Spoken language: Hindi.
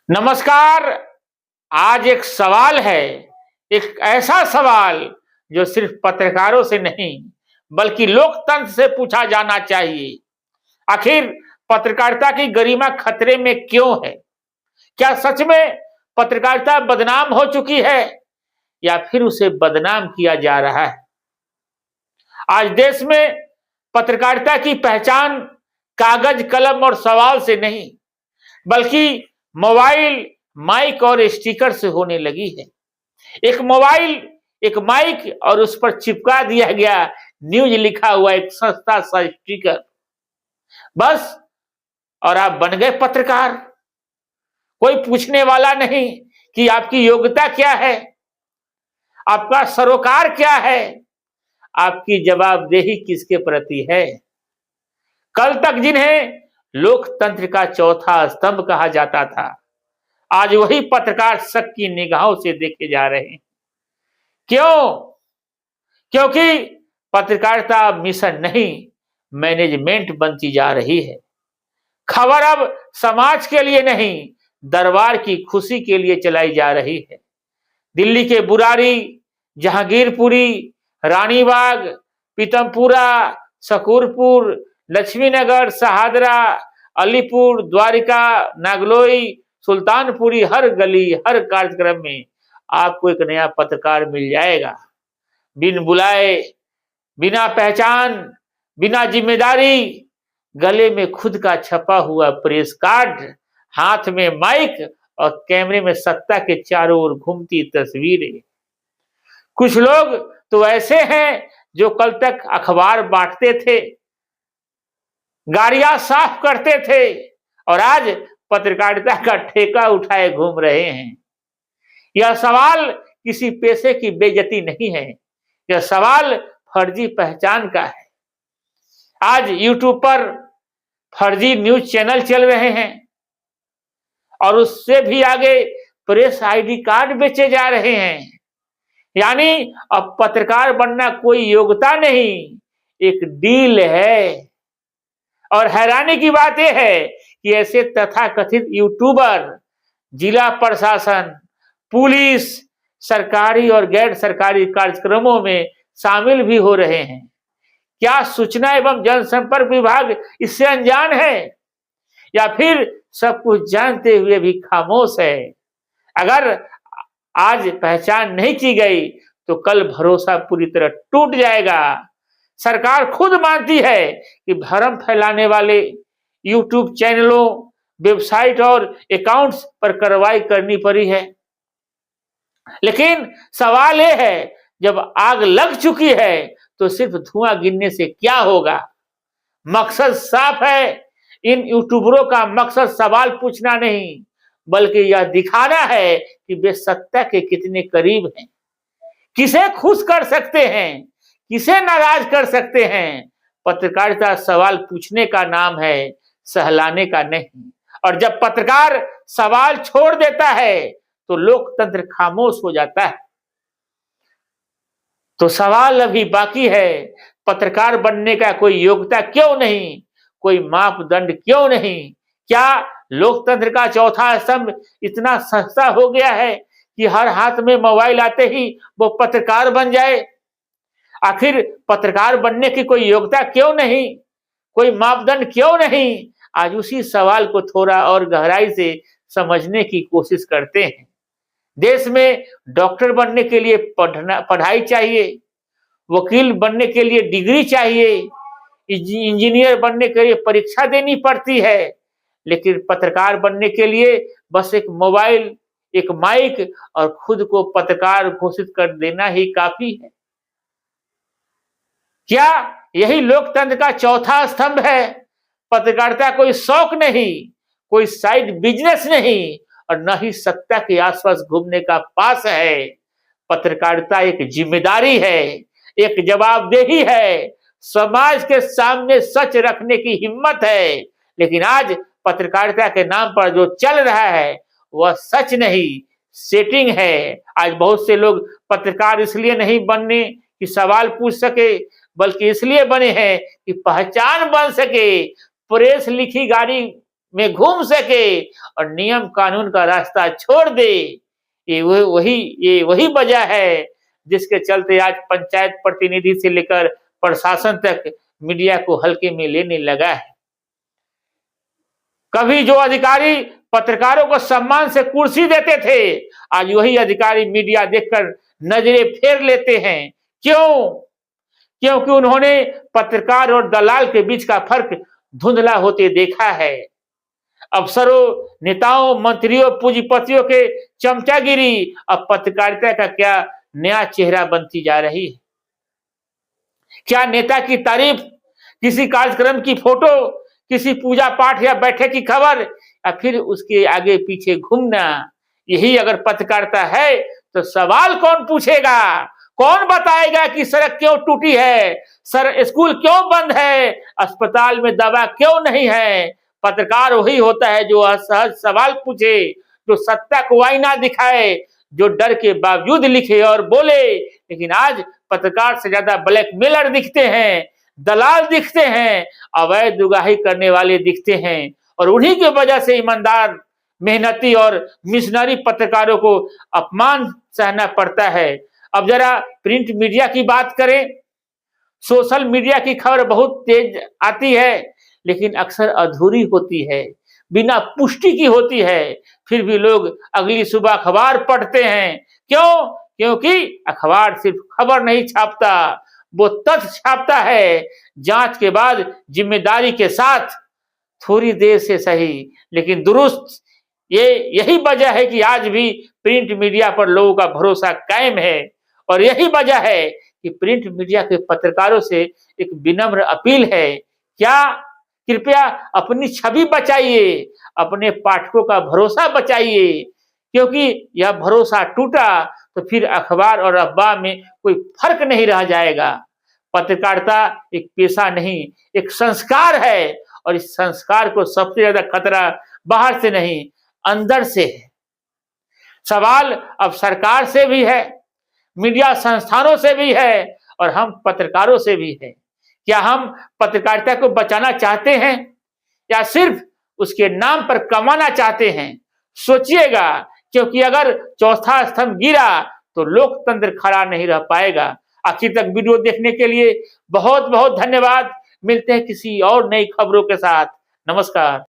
नमस्कार। आज एक सवाल है, एक ऐसा सवाल जो सिर्फ पत्रकारों से नहीं बल्कि लोकतंत्र से पूछा जाना चाहिए। आखिर पत्रकारिता की गरिमा खतरे में क्यों है? क्या सच में पत्रकारिता बदनाम हो चुकी है या फिर उसे बदनाम किया जा रहा है? आज देश में पत्रकारिता की पहचान कागज कलम और सवाल से नहीं बल्कि मोबाइल, माइक और स्टिकर से होने लगी है। एक मोबाइल, एक माइक और उस पर चिपका दिया गया न्यूज लिखा हुआ एक सस्ता सा स्टिकर, बस, और आप बन गए पत्रकार। कोई पूछने वाला नहीं कि आपकी योग्यता क्या है, आपका सरोकार क्या है, आपकी जवाबदेही किसके प्रति है। कल तक जिन्हें लोकतंत्र का चौथा स्तंभ कहा जाता था, आज वही पत्रकार शक की निगाहों से देखे जा रहे हैं। क्यों? क्योंकि पत्रकारिता मिशन नहीं, मैनेजमेंट बनती जा रही है। खबर अब समाज के लिए नहीं, दरबार की खुशी के लिए चलाई जा रही है। दिल्ली के बुरारी, जहांगीरपुरी, रानीबाग, पीतमपुरा, शकूरपुर, लक्ष्मीनगर, शहादरा, अलीपुर, द्वारिका, नागलोई, सुल्तानपुरी, हर गली, हर कार्यक्रम में आपको एक नया पत्रकार मिल जाएगा। बिन बुलाए, बिना पहचान, बिना जिम्मेदारी, गले में खुद का छपा हुआ प्रेस कार्ड, हाथ में माइक और कैमरे में सत्ता के चारों ओर घूमती तस्वीरें। कुछ लोग तो ऐसे हैं जो कल तक अखबार बांटते थे, गाड़ियां साफ करते थे और आज पत्रकारिता का ठेका उठाए घूम रहे हैं। यह सवाल किसी पेशे की बेइज्जती नहीं है, यह सवाल फर्जी पहचान का है। आज यूट्यूब पर फर्जी न्यूज चैनल चल रहे हैं और उससे भी आगे प्रेस आईडी कार्ड बेचे जा रहे हैं। यानी अब पत्रकार बनना कोई योग्यता नहीं, एक डील है। और हैरानी की बात यह है कि ऐसे तथाकथित यूट्यूबर जिला प्रशासन, पुलिस, सरकारी और गैर सरकारी कार्यक्रमों में शामिल भी हो रहे हैं। क्या सूचना एवं जनसंपर्क विभाग इससे अनजान है या फिर सब कुछ जानते हुए भी खामोश है? अगर आज पहचान नहीं की गई तो कल भरोसा पूरी तरह टूट जाएगा। सरकार खुद मानती है कि भ्रम फैलाने वाले यूट्यूब चैनलों, वेबसाइट और अकाउंट्स पर कार्रवाई करनी पड़ी है। लेकिन सवाल यह है, जब आग लग चुकी है तो सिर्फ धुआं गिरने से क्या होगा? मकसद साफ है। इन यूट्यूबरों का मकसद सवाल पूछना नहीं बल्कि यह दिखाना है कि वे सत्ता के कितने करीब हैं, किसे खुश कर सकते हैं, किसे नाराज कर सकते हैं। पत्रकारिता सवाल पूछने का नाम है, सहलाने का नहीं। और जब पत्रकार सवाल छोड़ देता है तो लोकतंत्र खामोश हो जाता है। तो सवाल अभी बाकी है, पत्रकार बनने का कोई योग्यता क्यों नहीं, कोई मापदंड क्यों नहीं? क्या लोकतंत्र का चौथा स्तंभ इतना सस्ता हो गया है कि हर हाथ में मोबाइल आते ही वो पत्रकार बन जाए? आखिर पत्रकार बनने की कोई योग्यता क्यों नहीं, कोई मापदंड क्यों नहीं? आज उसी सवाल को थोड़ा और गहराई से समझने की कोशिश करते हैं। देश में डॉक्टर बनने के लिए पढ़ाई चाहिए, वकील बनने के लिए डिग्री चाहिए, इंजीनियर बनने के लिए परीक्षा देनी पड़ती है, लेकिन पत्रकार बनने के लिए बस एक मोबाइल, एक माइक और खुद को पत्रकार घोषित कर देना ही काफी है। क्या यही लोकतंत्र का चौथा स्तंभ है? पत्रकारिता कोई शौक नहीं, कोई साइड बिजनेस नहीं और न ही सत्ता के आसपास घूमने का पास है। पत्रकारिता एक जिम्मेदारी है, एक जवाबदेही है, समाज के सामने सच रखने की हिम्मत है। लेकिन आज पत्रकारिता के नाम पर जो चल रहा है वह सच नहीं, सेटिंग है। आज बहुत से लोग पत्रकार इसलिए नहीं बनने कि सवाल पूछ सके, बल्कि इसलिए बने हैं कि पहचान बन सके। प्रेस लिखी गाड़ी में घूम सके और नियम कानून का रास्ता छोड़ दे। ये वही वजह है जिसके चलते आज पंचायत प्रतिनिधि से लेकर प्रशासन तक मीडिया को हल्के में लेने लगा है। कभी जो अधिकारी पत्रकारों को सम्मान से कुर्सी देते थे, आज वही अधिकारी मीडिया देखकर नजरें फेर लेते हैं। क्यों? क्योंकि उन्होंने पत्रकार और दलाल के बीच का फर्क धुंधला होते देखा है। अफसरों, नेताओं, मंत्रियों, पूंजीपतियों के चमचागिरी अब पत्रकारिता का क्या नया चेहरा बनती जा रही है। क्या नेता की तारीफ, किसी कार्यक्रम की फोटो, किसी पूजा पाठ या बैठक की खबर या फिर उसके आगे पीछे घूमना, यही अगर पत्रकारिता है तो सवाल कौन पूछेगा? कौन बताएगा कि सड़क क्यों टूटी है, स्कूल क्यों बंद है, अस्पताल में दवा क्यों नहीं है? पत्रकार वही होता है जो असहज सवाल पूछे, जो सत्ता को आईना दिखाए, जो डर के बावजूद लिखे और बोले। लेकिन आज पत्रकार से ज्यादा ब्लैकमेलर दिखते हैं, दलाल दिखते हैं, अवैध उगाही करने वाले दिखते हैं, और उन्हीं की वजह से ईमानदार, मेहनती और मिशनरी पत्रकारों को अपमान सहना पड़ता है। अब जरा प्रिंट मीडिया की बात करें। सोशल मीडिया की खबर बहुत तेज आती है, लेकिन अक्सर अधूरी होती है, बिना पुष्टि की होती है। फिर भी लोग अगली सुबह अखबार पढ़ते हैं। क्यों? क्योंकि अखबार सिर्फ खबर नहीं छापता, वो तथ्य छापता है, जांच के बाद जिम्मेदारी के साथ, थोड़ी देर से सही लेकिन दुरुस्त। यही वजह है कि आज भी प्रिंट मीडिया पर लोगों का भरोसा कायम है, और यही वजह है कि प्रिंट मीडिया के पत्रकारों से एक विनम्र अपील है। क्या? कृपया अपनी छवि बचाइए, अपने पाठकों का भरोसा बचाइए, क्योंकि यह भरोसा टूटा तो फिर अखबार और अखबार में कोई फर्क नहीं रह जाएगा। पत्रकारिता एक पेशा नहीं, एक संस्कार है, और इस संस्कार को सबसे ज्यादा खतरा बाहर से नहीं, अंदर से है। सवाल अब सरकार से भी है, मीडिया संस्थानों से भी है, और हम पत्रकारों से भी है। क्या हम पत्रकारिता को बचाना चाहते हैं या सिर्फ उसके नाम पर कमाना चाहते हैं? सोचिएगा, क्योंकि अगर चौथा स्तंभ गिरा तो लोकतंत्र खड़ा नहीं रह पाएगा। आखिर तक वीडियो देखने के लिए बहुत बहुत धन्यवाद। मिलते हैं किसी और नई खबरों के साथ। नमस्कार।